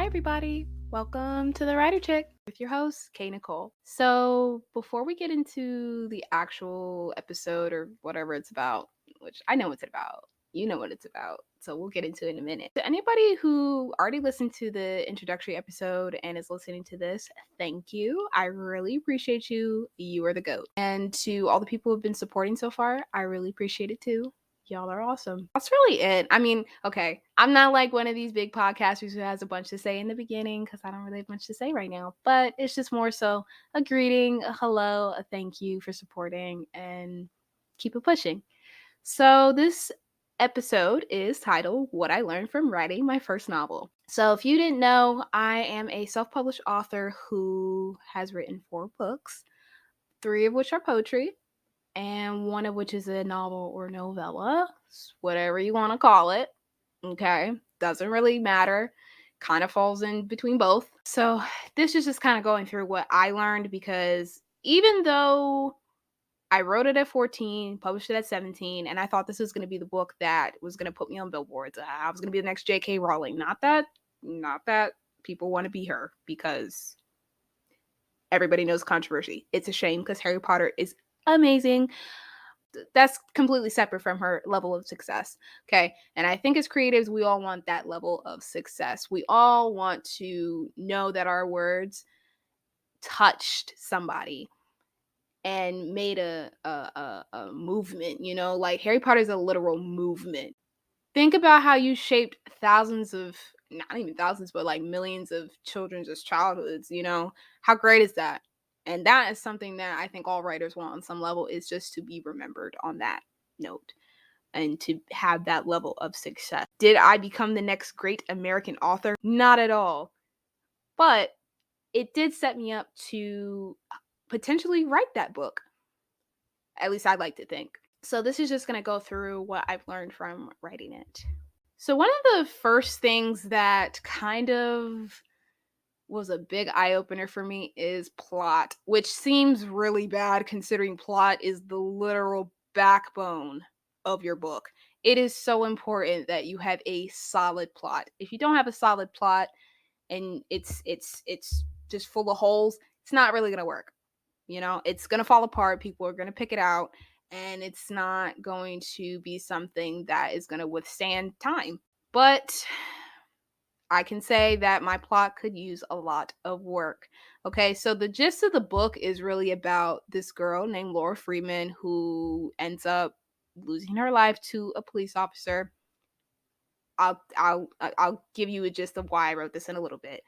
Hi, everybody. Welcome to the Writer Chick with your host, Kay Nicole. So, before we get into the actual episode or whatever it's about, which I know what it's about, you know what it's about, so we'll get into it in a minute. To anybody who already listened to the introductory episode and is listening to this, thank you. I really appreciate you. You are the GOAT. And to all the people who have been supporting so far, I really appreciate it too. Y'all are awesome. That's really it. I mean, okay, I'm not like one of these big podcasters who has a bunch to say in the beginning because I don't really have much to say right now, but it's just more so a greeting, a hello, a thank you for supporting, and keep it pushing. So this episode is titled What I Learned from Writing My First Novel. So if you didn't know, I am a self-published author who has written 4 books, 3 of which are poetry, and one of which is a novel or novella, whatever you want to call it. Okay, doesn't really matter. Kind of falls in between both. So this is just kind of going through what I learned, because even though I wrote it at 14, published it at 17, and I thought this was going to be the book that was going to put me on billboards. I was going to be the next J.K. Rowling. Not that people want to be her, because everybody knows controversy. It's a shame because Harry Potter is amazing. That's completely separate from her level of success. Okay. And I think as creatives, we all want that level of success. We all want to know that our words touched somebody and made a movement, like Harry Potter is a literal movement. Think about how you shaped thousands of, not even thousands, but like millions of children's childhoods, How great is that? And that is something that I think all writers want on some level, is just to be remembered on that note and to have that level of success. Did I become the next great American author? Not at all. But it did set me up to potentially write that book. At least I'd like to think. So this is just going to go through what I've learned from writing it. So one of the first things that kind of was a big eye-opener for me is plot, which seems really bad considering plot is the literal backbone of your book. It is so important that you have a solid plot. If you don't have a solid plot and it's just full of holes, it's not really going to work. It's going to fall apart. People are going to pick it out, and it's not going to be something that is going to withstand time. But I can say that my plot could use a lot of work. Okay, so the gist of the book is really about this girl named Laura Freeman who ends up losing her life to a police officer. I'll give you a gist of why I wrote this in a little bit.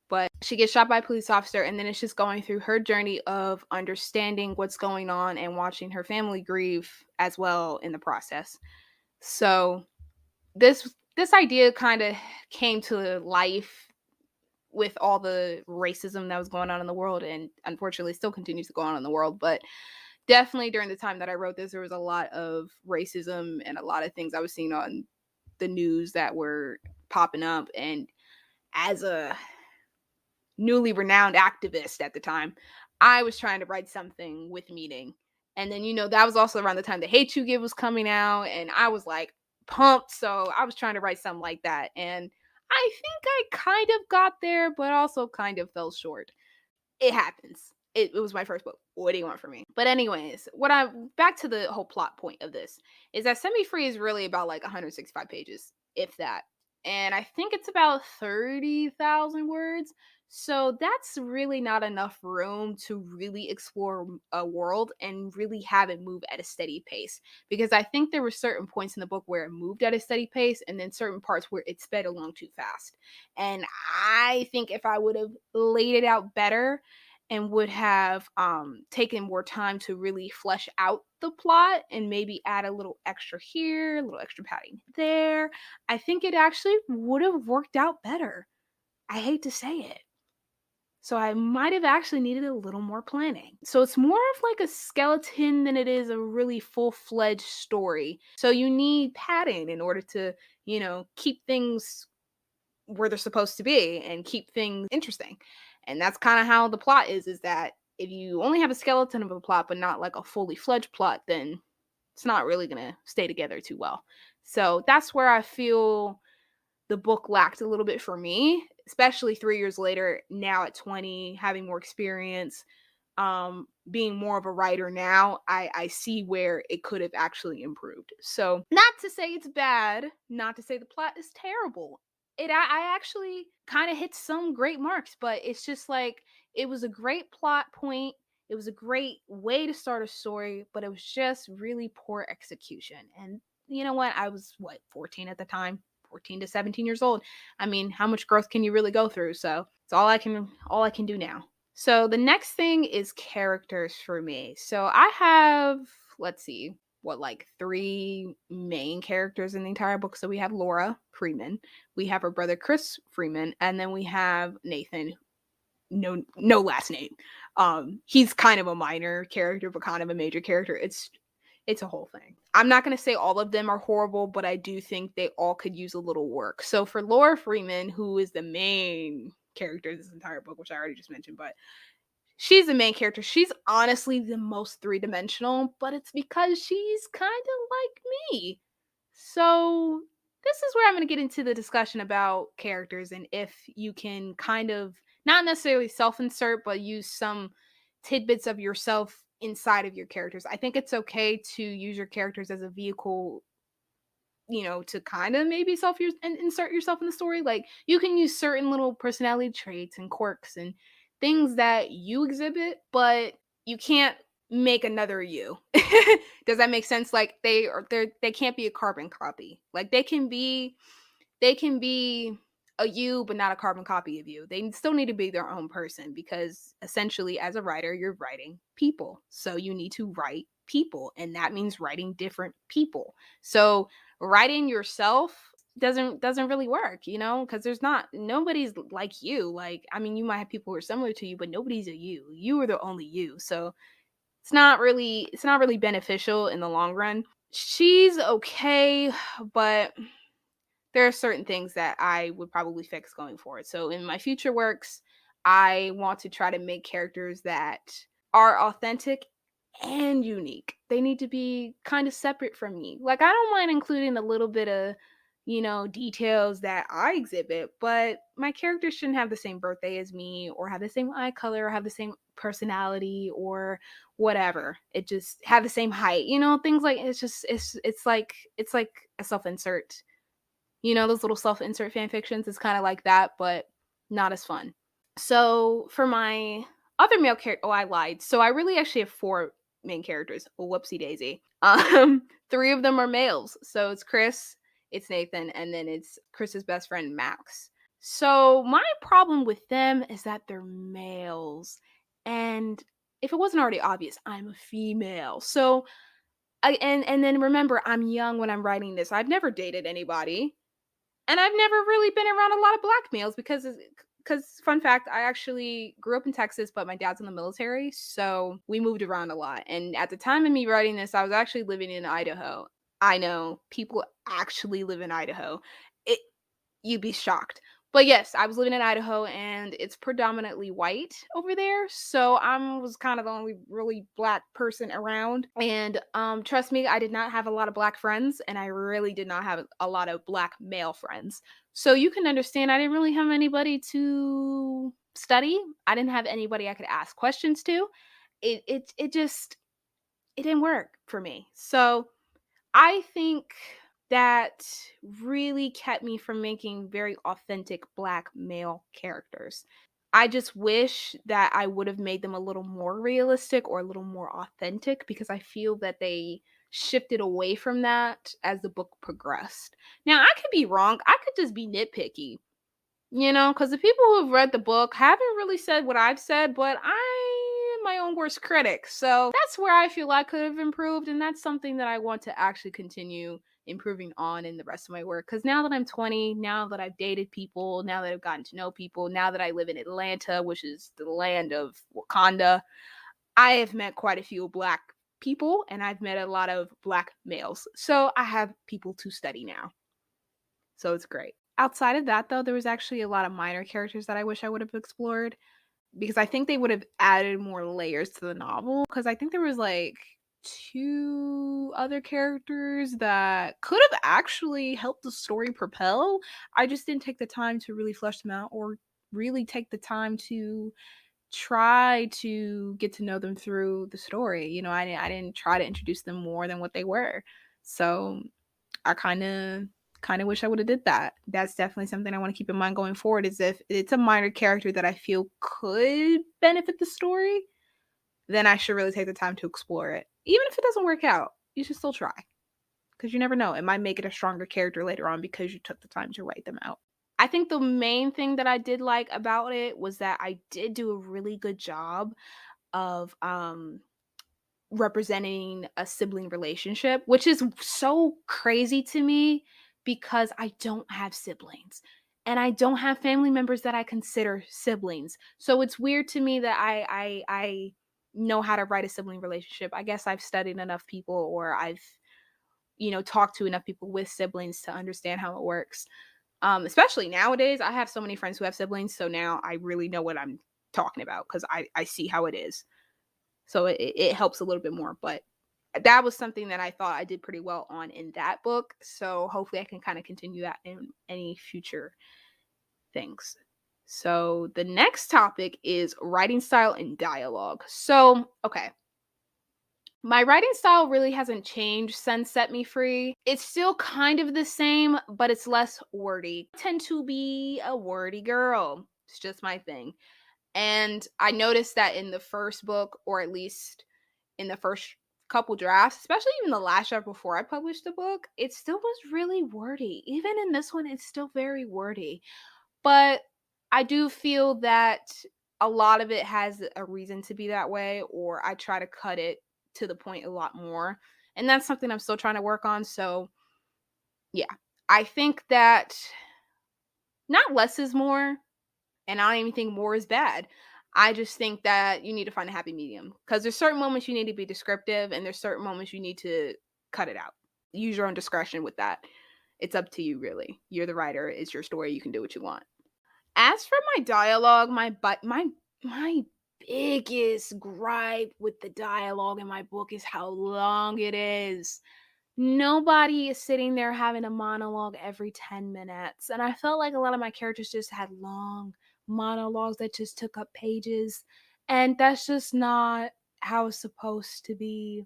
But she gets shot by a police officer, and then it's just going through her journey of understanding what's going on and watching her family grieve as well in the process. So this idea kind of came to life with all the racism that was going on in the world, and unfortunately still continues to go on in the world. But definitely during the time that I wrote this, there was a lot of racism and a lot of things I was seeing on the news that were popping up. And as a newly renowned activist at the time, I was trying to write something with meaning. And then, that was also around the time the Hate You Give was coming out, and I was like pumped. So I was trying to write something like that. And I think I kind of got there, but also kind of fell short. It happens. It was my first book. What do you want from me? But anyways, back to the whole plot point of this is that Semi Free is really about like 165 pages, if that. And I think it's about 30,000 words. So that's really not enough room to really explore a world and really have it move at a steady pace. Because I think there were certain points in the book where it moved at a steady pace, and then certain parts where it sped along too fast. And I think if I would have laid it out better and would have taken more time to really flesh out the plot and maybe add a little extra here, a little extra padding there, I think it actually would have worked out better. I hate to say it. So I might have actually needed a little more planning. So it's more of like a skeleton than it is a really full-fledged story. So you need padding in order to, keep things where they're supposed to be and keep things interesting. And that's kind of how the plot is that if you only have a skeleton of a plot but not like a fully fledged plot, then it's not really going to stay together too well. So that's where I feel the book lacked a little bit for me. especially 3 years later, now at 20, having more experience, being more of a writer now, I see where it could have actually improved. So, not to say it's bad, not to say the plot is terrible. I actually kind of hit some great marks, but it's just like it was a great plot point. It was a great way to start a story, but it was just really poor execution. And you know what? I was 14 at the time, 14 to 17 years old. I mean, how much growth can you really go through? So, it's all I can do now. So the next thing is characters for me. So I have, let's see, like 3 main characters in the entire book. So we have Laura Freeman, we have her brother Chris Freeman, and then we have Nathan. No last name. He's kind of a minor character, but kind of a major character. It's a whole thing. I'm not going to say all of them are horrible, but I do think they all could use a little work. So for Laura Freeman, who is the main character of this entire book, which I already just mentioned, but she's the main character. She's honestly the most three-dimensional, but it's because she's kind of like me. So this is where I'm going to get into the discussion about characters and if you can kind of not necessarily self-insert, but use some tidbits of yourself inside of your characters. I think it's okay to use your characters as a vehicle, to kind of maybe and insert yourself in the story. Like you can use certain little personality traits and quirks and things that you exhibit, but you can't make another you. Does that make sense? Like they can't be a carbon copy. Like they can be a you but not a carbon copy of you. They still need to be their own person because essentially as a writer you're writing people. So you need to write people and that means writing different people. So writing yourself doesn't really work, because nobody's like you. Like I mean you might have people who are similar to you, but nobody's a you are the only you. So it's not really beneficial in the long run. She's okay, but there are certain things that I would probably fix going forward. So in my future works, I want to try to make characters that are authentic and unique. They need to be kind of separate from me. Like I don't mind including a little bit of, details that I exhibit, but my characters shouldn't have the same birthday as me or have the same eye color or have the same personality or whatever. It just have the same height, things like it's like a self-insert. Those little self-insert fan fictions is kind of like that, but not as fun. So for my other male character, I lied. So I really actually have 4 main characters. Whoopsie daisy. 3 of them are males. So it's Chris, it's Nathan, and then it's Chris's best friend Max. So my problem with them is that they're males, and if it wasn't already obvious, I'm a female. So and then remember, I'm young when I'm writing this. I've never dated anybody. And I've never really been around a lot of black males because fun fact, I actually grew up in Texas, but my dad's in the military, so we moved around a lot. And at the time of me writing this, I was actually living in Idaho. I know people actually live in Idaho. It You'd be shocked. But yes, I was living in Idaho and it's predominantly white over there. So I was kind of the only really black person around. And trust me, I did not have a lot of black friends and I really did not have a lot of black male friends. So you can understand I didn't really have anybody to study. I didn't have anybody I could ask questions to. It didn't work for me. So I think that really kept me from making very authentic black male characters. I just wish that I would have made them a little more realistic or a little more authentic because I feel that they shifted away from that as the book progressed. Now, I could be wrong. I could just be nitpicky, because the people who have read the book haven't really said what I've said, but I am my own worst critic. So that's where I feel I could have improved, and that's something that I want to actually continue improving on in the rest of my work. Because now that I'm 20, now that I've dated people, now that I've gotten to know people, now that I live in Atlanta, which is the land of Wakanda, I have met quite a few black people, and I've met a lot of black males. So I have people to study now. So it's great. Outside of that, though, there was actually a lot of minor characters that I wish I would have explored because I think they would have added more layers to the novel. Because I think there was two other characters that could have actually helped the story propel. I just didn't take the time to really flesh them out or really take the time to try to get to know them through the story. I didn't try to introduce them more than what they were. So I kind of wish I would have did that. That's definitely something I want to keep in mind going forward, is if it's a minor character that I feel could benefit the story, then I should really take the time to explore it. Even if it doesn't work out, you should still try. Because you never know. It might make it a stronger character later on because you took the time to write them out. I think the main thing that I did like about it was that I did do a really good job of representing a sibling relationship, which is so crazy to me because I don't have siblings and I don't have family members that I consider siblings. So it's weird to me that I know how to write a sibling relationship. I guess I've studied enough people, or I've talked to enough people with siblings to understand how it works. Especially nowadays, I have so many friends who have siblings, so now I really know what I'm talking about because I see how it is. So it helps a little bit more. But that was something that I thought I did pretty well on in that book. So hopefully I can kind of continue that in any future things. So the next topic is writing style and dialogue. So, okay. My writing style really hasn't changed since Set Me Free. It's still kind of the same, but it's less wordy. I tend to be a wordy girl. It's just my thing. And I noticed that in the first book, or at least in the first couple drafts, especially even the last draft before I published the book, it still was really wordy. Even in this one, it's still very wordy. But I do feel that a lot of it has a reason to be that way, or I try to cut it to the point a lot more. And that's something I'm still trying to work on. So, yeah, I think that not less is more, and I don't even think more is bad. I just think that you need to find a happy medium because there's certain moments you need to be descriptive and there's certain moments you need to cut it out. Use your own discretion with that. It's up to you, really. You're the writer. It's your story. You can do what you want. As for my dialogue, my biggest gripe with the dialogue in my book is how long it is. Nobody is sitting there having a monologue every 10 minutes. And I felt like a lot of my characters just had long monologues that just took up pages. And that's just not how it's supposed to be.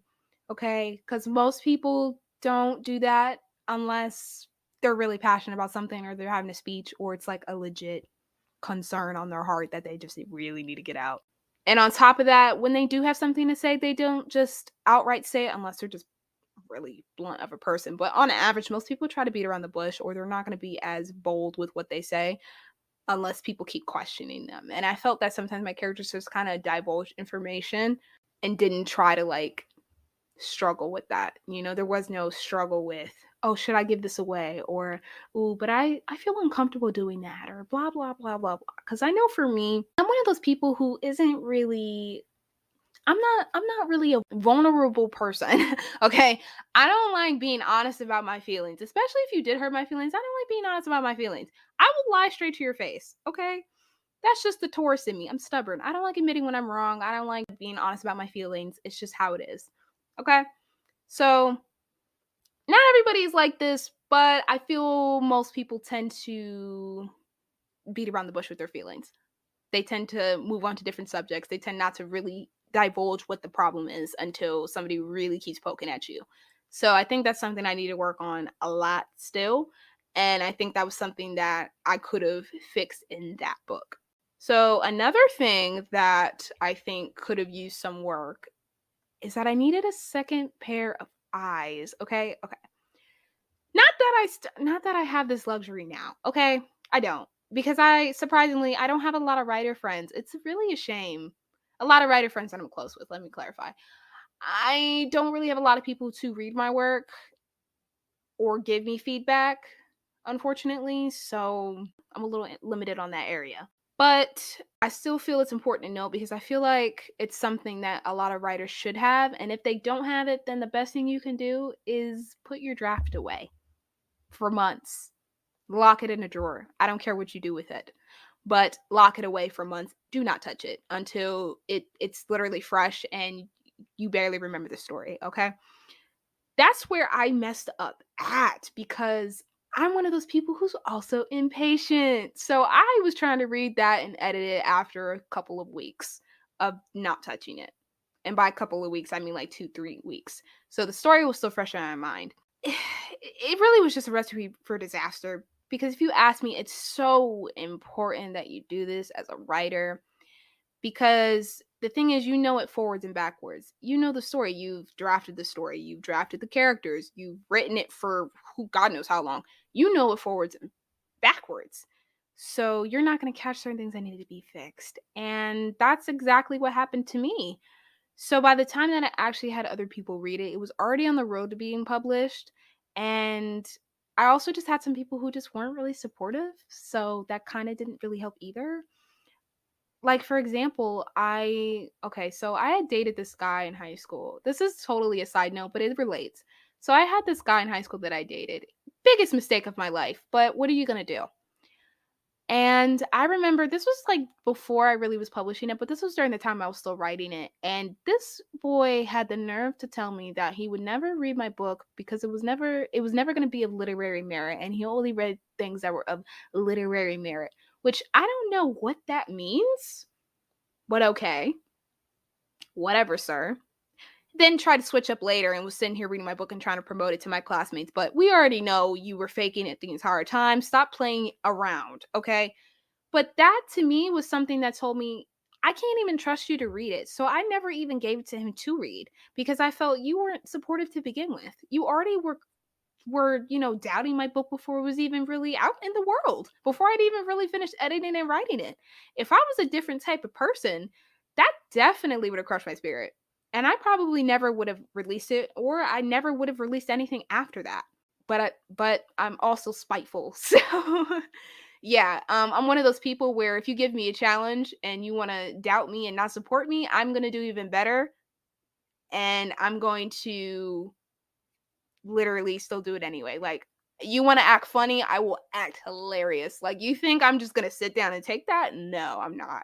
Okay? Because most people don't do that unless they're really passionate about something, or they're having a speech, or it's like a legit concern on their heart that they just really need to get out. And on top of that, when they do have something to say, they don't just outright say it unless they're just really blunt of a person. But on average, most people try to beat around the bush, or they're not going to be as bold with what they say unless people keep questioning them. And I felt that sometimes my characters just kind of divulged information and didn't try to like struggle with that. There was no struggle with, oh, should I give this away? Or, oh, but I feel uncomfortable doing that, or blah, blah, blah, blah, blah. Because I know for me, I'm one of those people who isn't really I'm not really a vulnerable person. Okay. I don't like being honest about my feelings, especially if you did hurt my feelings. I don't like being honest about my feelings. I will lie straight to your face. Okay. That's just the Taurus in me. I'm stubborn. I don't like admitting when I'm wrong. I don't like being honest about my feelings. It's just how it is. Okay. So not everybody's like this, but I feel most people tend to beat around the bush with their feelings. They tend to move on to different subjects. They tend not to really divulge what the problem is until somebody really keeps poking at you. So I think that's something I need to work on a lot still. And I think that was something that I could have fixed in that book. So another thing that I think could have used some work is that I needed a second pair of eyes. Okay. Okay. Not that I have this luxury now. Okay. I don't, because I don't have a lot of writer friends. It's really a shame. A lot of writer friends that I'm close with, let me clarify. I don't really have a lot of people to read my work or give me feedback, unfortunately. So I'm a little limited on that area. But I still feel it's important to know because I feel like it's something that a lot of writers should have. And if they don't have it, then the best thing you can do is put your draft away for months. Lock it in a drawer. I don't care what you do with it, but lock it away for months. Do not touch it until it's literally fresh and you barely remember the story, okay? That's where I messed up at because I'm one of those people who's also impatient. So I was trying to read that and edit it after a couple of weeks of not touching it. And by a couple of weeks, I mean like 2, 3 weeks. So the story was still fresh in my mind. It really was just a recipe for disaster because if you ask me, it's so important that you do this as a writer because the thing is, you know it forwards and backwards. You know the story. You've drafted the story. You've drafted the characters. You've written it for who God knows how long. You know it forwards and backwards. So you're not going to catch certain things that need to be fixed. And that's exactly what happened to me. So by the time that I actually had other people read it, it was already on the road to being published. And I also just had some people who just weren't really supportive. So that kind of didn't really help either. Like, for example, so I had dated this guy in high school. This is totally a side note, but it relates. So I had this guy in high school that I dated. Biggest mistake of my life, but what are you gonna do? And I remember this was like before I really was publishing it, but this was during the time I was still writing it. And this boy had the nerve to tell me that he would never read my book because it was never going to be of literary merit, and he only read things that were of literary merit, which I don't know what that means, but okay. Whatever, sir. Then tried to switch up later and was sitting here reading my book and trying to promote it to my classmates. But we already know you were faking it the entire time. Stop playing around, okay? But that to me was something that told me I can't even trust you to read it. So I never even gave it to him to read because I felt you weren't supportive to begin with. You already were doubting my book before it was even really out in the world, before I'd even really finished editing and writing it. If I was a different type of person, that definitely would have crushed my spirit. And I probably never would have released it, or I never would have released anything after that. But I'm also spiteful. So yeah, I'm one of those people where if you give me a challenge and you want to doubt me and not support me, I'm going to do even better, and I'm going to literally still do it anyway. Like, you want to act funny, I will act hilarious. Like, you think I'm just going to sit down and take that? No, I'm not.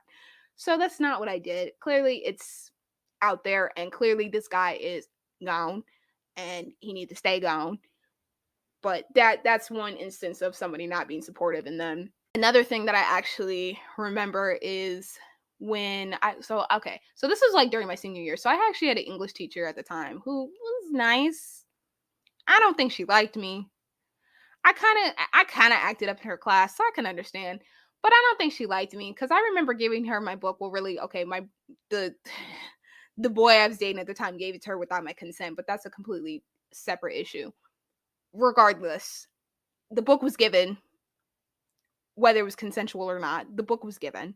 So that's not what I did. Clearly it's out there, and clearly this guy is gone and he needs to stay gone. But that's one instance of somebody not being supportive. And then another thing that I actually remember is so this was like during my senior year. So I actually had an English teacher at the time who was nice. I don't think she liked me. I kind of acted up in her class, so I can understand. But I don't think she liked me because I remember giving her my book. Well, really, okay, the the boy I was dating at the time gave it to her without my consent, but that's a completely separate issue. Regardless, the book was given, whether it was consensual or not. The book was given,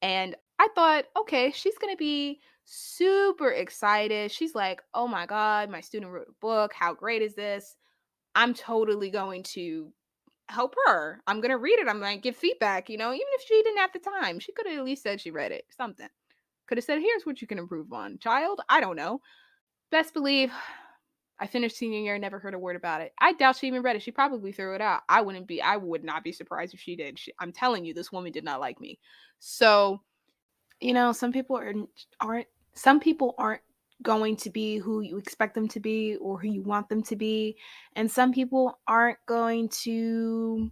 and I thought, okay, she's gonna be super excited. She's like, oh my god, my student wrote a book. How great is this? I'm totally going to help her. I'm gonna read it. I'm gonna give feedback, even if she didn't at the time. She could have at least said she read it. Something. Could have said, here's what you can improve on, child. I don't know. Best believe I finished senior year, never heard a word about it. I doubt she even read it. She probably threw it out. I would not be surprised if she did. I'm telling you, this woman did not like me. So, some people aren't going to be who you expect them to be or who you want them to be, and some people aren't going to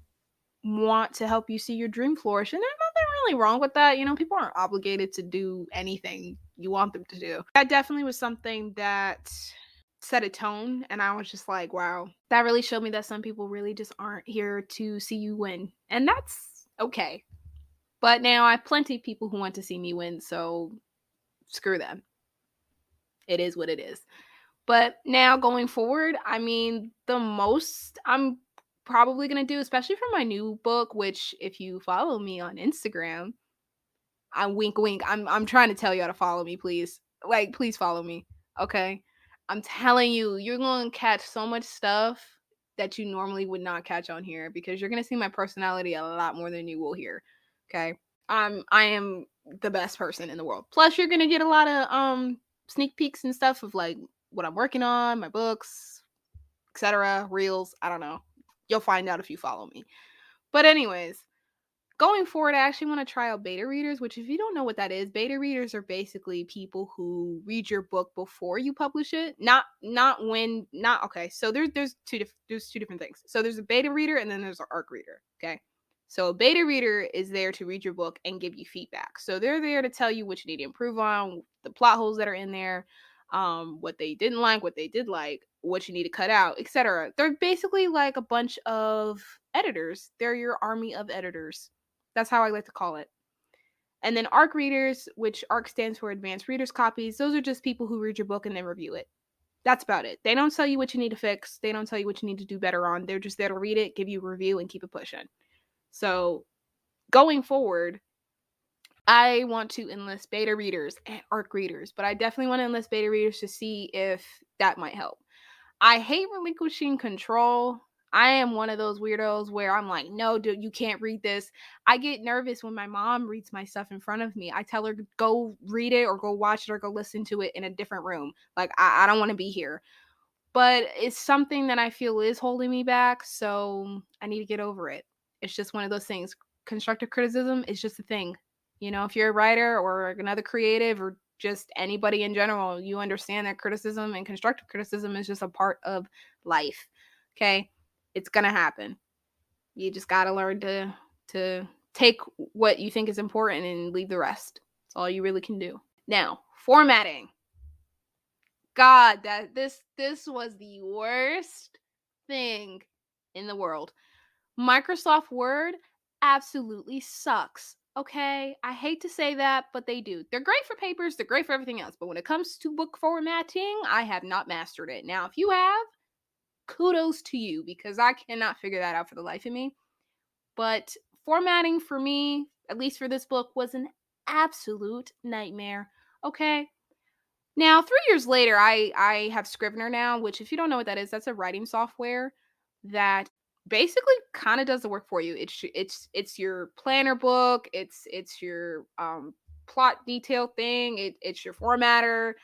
want to help you see your dream flourish. And there's nothing really wrong with that. People aren't obligated to do anything you want them to do. That definitely was something that set a tone, and I was just like, wow, that really showed me that some people really just aren't here to see you win, and that's okay. But now I have plenty of people who want to see me win, so screw them. It is what it is. But now going forward, I mean, the most I'm probably going to do, especially for my new book, which if you follow me on Instagram, I wink wink. I'm trying to tell y'all to follow me, please. Like, please follow me. Okay? I'm telling you, you're going to catch so much stuff that you normally would not catch on here because you're going to see my personality a lot more than you will here. Okay? I am the best person in the world. Plus you're going to get a lot of sneak peeks and stuff of like what I'm working on, my books, etc., reels, I don't know. You'll find out if you follow me. But anyways, going forward, I actually want to try out beta readers, which if you don't know what that is, beta readers are basically people who read your book before you publish it. Okay. So there's two different things. So there's a beta reader and then there's an ARC reader. Okay. So a beta reader is there to read your book and give you feedback. So they're there to tell you what you need to improve on, the plot holes that are in there, what they didn't like, what they did like, what you need to cut out, etc. They're basically like a bunch of editors. They're your army of editors. That's how I like to call it. And then ARC readers, which ARC stands for Advanced Readers Copies, those are just people who read your book and then review it. That's about it. They don't tell you what you need to fix. They don't tell you what you need to do better on. They're just there to read it, give you a review, and keep it pushing. So going forward, I want to enlist beta readers and ARC readers, but I definitely want to enlist beta readers to see if that might help. I hate relinquishing control. I am one of those weirdos where I'm like, no, dude, you can't read this. I get nervous when my mom reads my stuff in front of me. I tell her, go read it or go watch it or go listen to it in a different room. Like, I don't want to be here. But it's something that I feel is holding me back. So I need to get over it. It's just one of those things. Constructive criticism is just a thing. You know, if you're a writer or another creative or just anybody in general, you understand that criticism and constructive criticism is just a part of life. Okay? It's going to happen. You just got to learn to take what you think is important and leave the rest. That's all you really can do. Now, formatting. God, that this was the worst thing in the world. Microsoft Word absolutely sucks. Okay, I hate to say that, but they do. They're great for papers, they're great for everything else, but when it comes to book formatting, I have not mastered it. Now, if you have, kudos to you, because I cannot figure that out for the life of me. But formatting for me, at least for this book, was an absolute nightmare. Okay. Now, 3 years later, I have Scrivener now, which if you don't know what that is, that's a writing software that basically kind of does the work for you. It's your planner book, it's your plot detail thing, it's your formatter,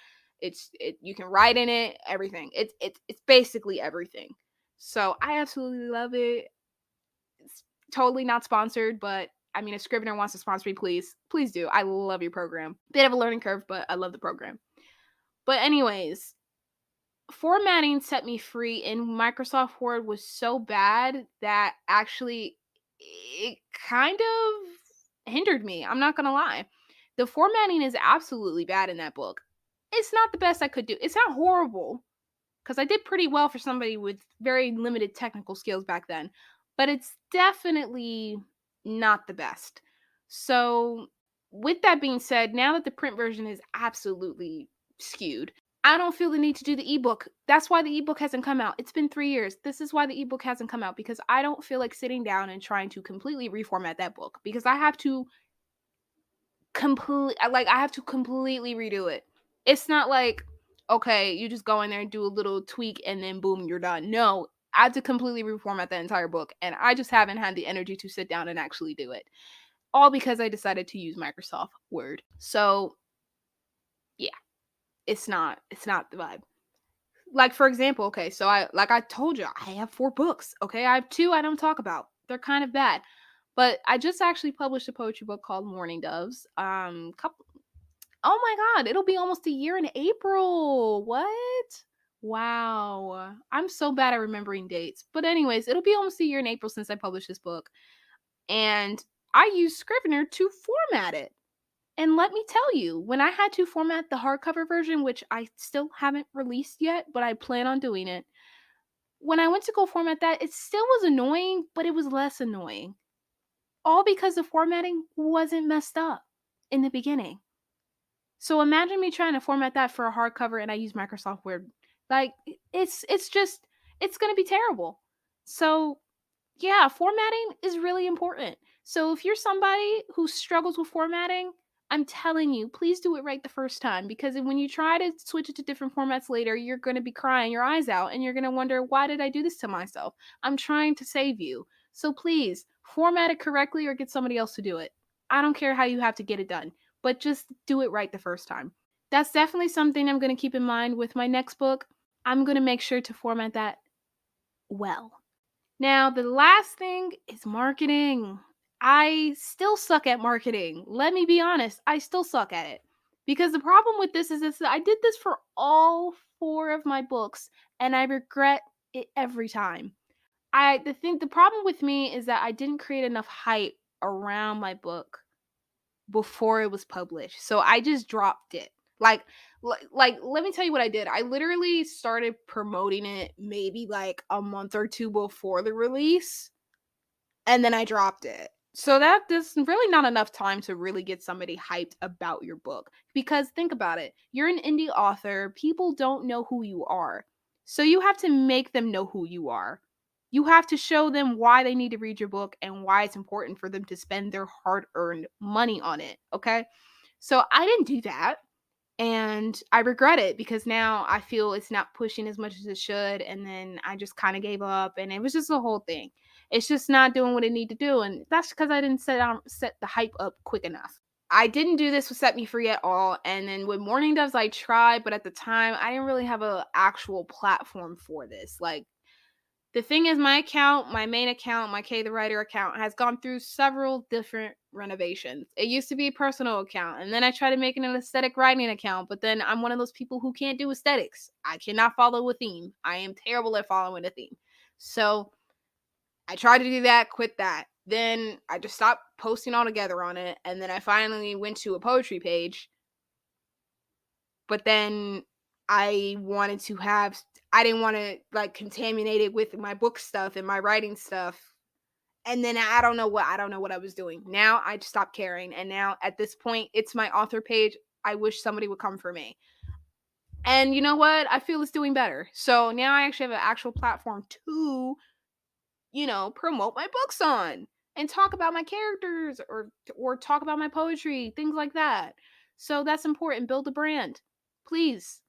you can write in it, everything. It's basically everything. So I absolutely love it. It's totally not sponsored, but I mean, if Scrivener wants to sponsor me, please do. I love your program. Bit of a learning curve, but I love the program. But anyways, formatting set me free, and Microsoft Word was so bad that actually it kind of hindered me. I'm not going to lie. The formatting is absolutely bad in that book. It's not the best I could do. It's not horrible because I did pretty well for somebody with very limited technical skills back then, but it's definitely not the best. So, with that being said, now that the print version is absolutely skewed, I don't feel the need to do the ebook. That's why the ebook hasn't come out. It's been 3 years. This is why the ebook hasn't come out, because I don't feel like sitting down and trying to completely reformat that book, because I have to completely redo it. It's not like, okay, you just go in there and do a little tweak and then boom, you're done. No, I have to completely reformat the entire book, and I just haven't had the energy to sit down and actually do it. All because I decided to use Microsoft Word. So, yeah, it's not the vibe. Like, for example, okay, so I told you, I have 4 books. Okay, I have 2 I don't talk about. They're kind of bad. But I just actually published a poetry book called Morning Doves. Oh my god, it'll be almost a year in April. What? Wow. I'm so bad at remembering dates. But anyways, it'll be almost a year in April since I published this book. And I used Scrivener to format it. And let me tell you, when I had to format the hardcover version, which I still haven't released yet, but I plan on doing it, when I went to go format that, it still was annoying, but it was less annoying. All because the formatting wasn't messed up in the beginning. So imagine me trying to format that for a hardcover and I use Microsoft Word. Like, it's going to be terrible. So yeah, formatting is really important. So if you're somebody who struggles with formatting, I'm telling you, please do it right the first time, because when you try to switch it to different formats later, you're going to be crying your eyes out and you're going to wonder, why did I do this to myself? I'm trying to save you. So please format it correctly or get somebody else to do it. I don't care how you have to get it done, but just do it right the first time. That's definitely something I'm going to keep in mind with my next book. I'm going to make sure to format that well. Now, the last thing is marketing. I still suck at marketing. Let me be honest. I still suck at it. Because the problem with this is that I did this for all 4 of my books and I regret it every time. The problem with me is that I didn't create enough hype around my book before it was published. So I just dropped it. Like let me tell you what I did. I literally started promoting it maybe like a month or 2 before the release, and then I dropped it. So there's really not enough time to really get somebody hyped about your book. Because think about it. You're an indie author. People don't know who you are. So you have to make them know who you are. You have to show them why they need to read your book and why it's important for them to spend their hard-earned money on it, okay? So I didn't do that. And I regret it because now I feel it's not pushing as much as it should. And then I just kind of gave up, and it was just the whole thing. It's just not doing what it need to do. And that's because I didn't set the hype up quick enough. I didn't do this with Set Me Free at all. And then with Morning Doves, I tried, but at the time I didn't really have an actual platform for this. Like, the thing is, my account, my main account, my K the Writer account, has gone through several different renovations. It used to be a personal account, and then I tried to make it an aesthetic writing account, but then I'm one of those people who can't do aesthetics. I cannot follow a theme. I am terrible at following a theme. So I tried to do that, quit that. Then I just stopped posting altogether on it, and then I finally went to a poetry page, but then I didn't want to like contaminate it with my book stuff and my writing stuff. And then I don't know what I was doing. Now I just stopped caring. And now at this point, it's my author page. I wish somebody would come for me. And you know what? I feel it's doing better. So now I actually have an actual platform to, promote my books on and talk about my characters or talk about my poetry, things like that. So that's important. Build a brand. Please,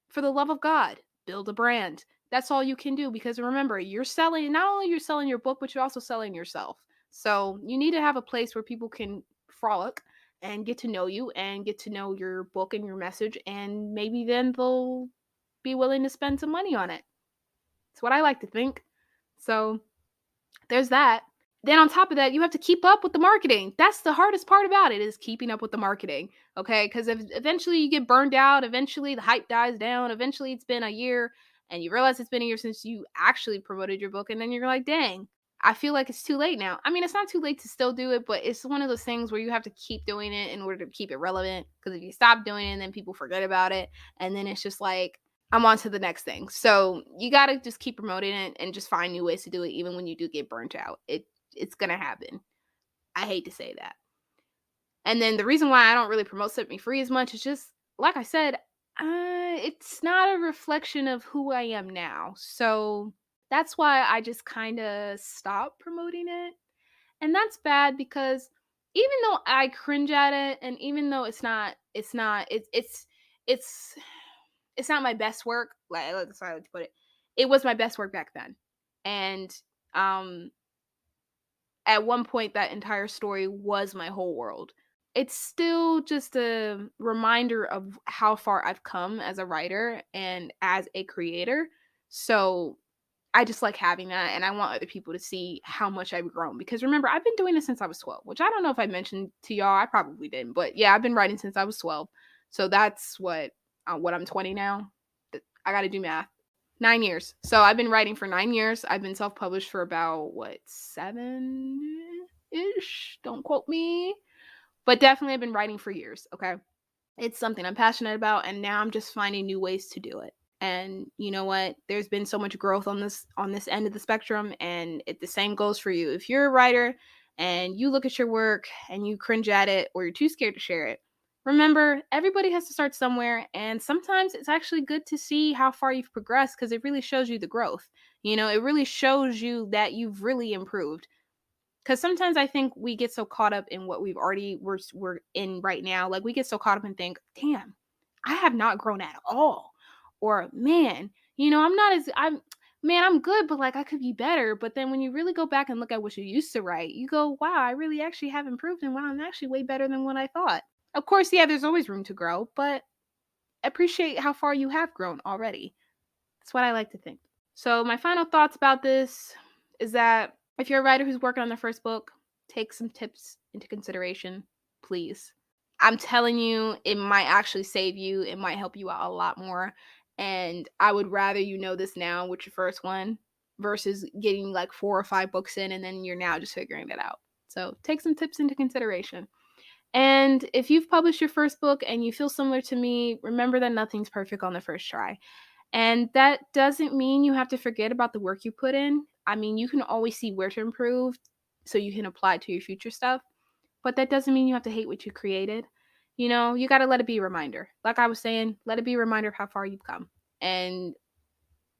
for the love of God, build a brand. That's all you can do, because remember, you're selling, not only you're selling your book, but you're also selling yourself. So you need to have a place where people can frolic and get to know you and get to know your book and your message, and maybe then they'll be willing to spend some money on it. That's what I like to think. So there's that. Then on top of that, you have to keep up with the marketing. That's the hardest part about it, is keeping up with the marketing. Okay, because eventually you get burned out. Eventually the hype dies down. Eventually it's been a year and you realize it's been a year since you actually promoted your book, and then you're like, dang, I feel like it's too late now. I mean, it's not too late to still do it, but it's one of those things where you have to keep doing it in order to keep it relevant. Because if you stop doing it, then people forget about it, and then it's just like, I'm on to the next thing. So you got to just keep promoting it and just find new ways to do it, even when you do get burnt out. It's going to happen. I hate to say that. And then the reason why I don't really promote Set Me Free as much is just, like I said, it's not a reflection of who I am now. So that's why I just kind of stopped promoting it. And that's bad, because even though I cringe at it, and even though it's not my best work, like, that's how I like to put it. It was my best work back then. And at one point that entire story was my whole world. It's still just a reminder of how far I've come as a writer and as a creator. So I just like having that, and I want other people to see how much I've grown. Because remember, I've been doing this since I was 12, which I don't know if I mentioned to y'all. I probably didn't, but yeah, I've been writing since I was 12. So that's what I'm 20 now. I got to do math. 9 years. So I've been writing for 9 years. I've been self-published for about 7-ish. Don't quote me. But definitely I've been writing for years, okay? It's something I'm passionate about, and now I'm just finding new ways to do it. And you know what? There's been so much growth on this end of the spectrum, and the same goes for you. If you're a writer and you look at your work and you cringe at it, or you're too scared to share it, remember, everybody has to start somewhere, and sometimes it's actually good to see how far you've progressed, because it really shows you the growth. It really shows you that you've really improved. Because sometimes I think we get so caught up in what we're in right now. Like, we get so caught up and think, damn, I have not grown at all. Or, man, I'm good, but like, I could be better. But then when you really go back and look at what you used to write, you go, wow, I really actually have improved. And wow, I'm actually way better than what I thought. Of course, yeah, there's always room to grow, but appreciate how far you have grown already. That's what I like to think. So my final thoughts about this is that if you're a writer who's working on their first book, take some tips into consideration, please. I'm telling you, it might actually save you. It might help you out a lot more. And I would rather you know this now with your first one versus getting like 4 or 5 books in and then you're now just figuring it out. So take some tips into consideration. And if you've published your first book and you feel similar to me, remember that nothing's perfect on the first try. And that doesn't mean you have to forget about the work you put in. I mean, you can always see where to improve so you can apply it to your future stuff. But that doesn't mean you have to hate what you created. You know, you got to let it be a reminder. Like I was saying, let it be a reminder of how far you've come. And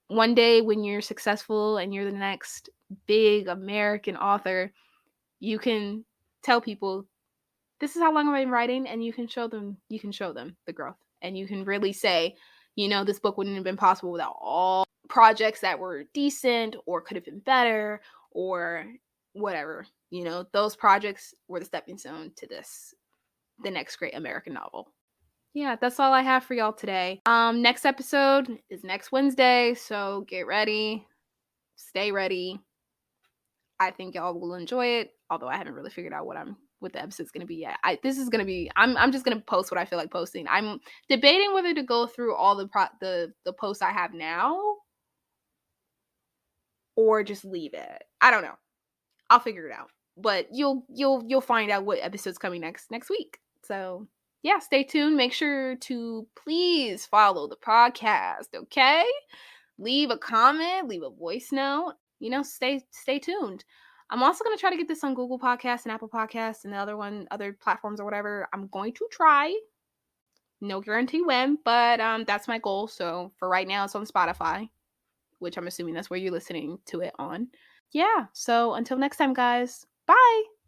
one day when you're successful and you're the next big American author, you can tell people, this is how long I've been writing, and you can show them the growth. And you can really say, you know, this book wouldn't have been possible without all projects that were decent or could have been better or whatever. You know, those projects were the stepping stone to the next great American novel. Yeah, that's all I have for y'all today. Next episode is next Wednesday, so get ready. Stay ready. I think y'all will enjoy it, although I haven't really figured out what the episode's gonna be yet. I'm just gonna post what I feel like posting. I'm debating whether to go through all the posts I have now or just leave it. I don't know. I'll figure it out. But you'll find out what episode's coming next week. So yeah, stay tuned. Make sure to please follow the podcast, okay? Leave a comment, leave a voice note. You know, stay tuned. I'm also going to try to get this on Google Podcasts and Apple Podcasts and other platforms or whatever. I'm going to try. No guarantee when, but that's my goal. So for right now, it's on Spotify, which I'm assuming that's where you're listening to it on. Yeah, so until next time, guys. Bye!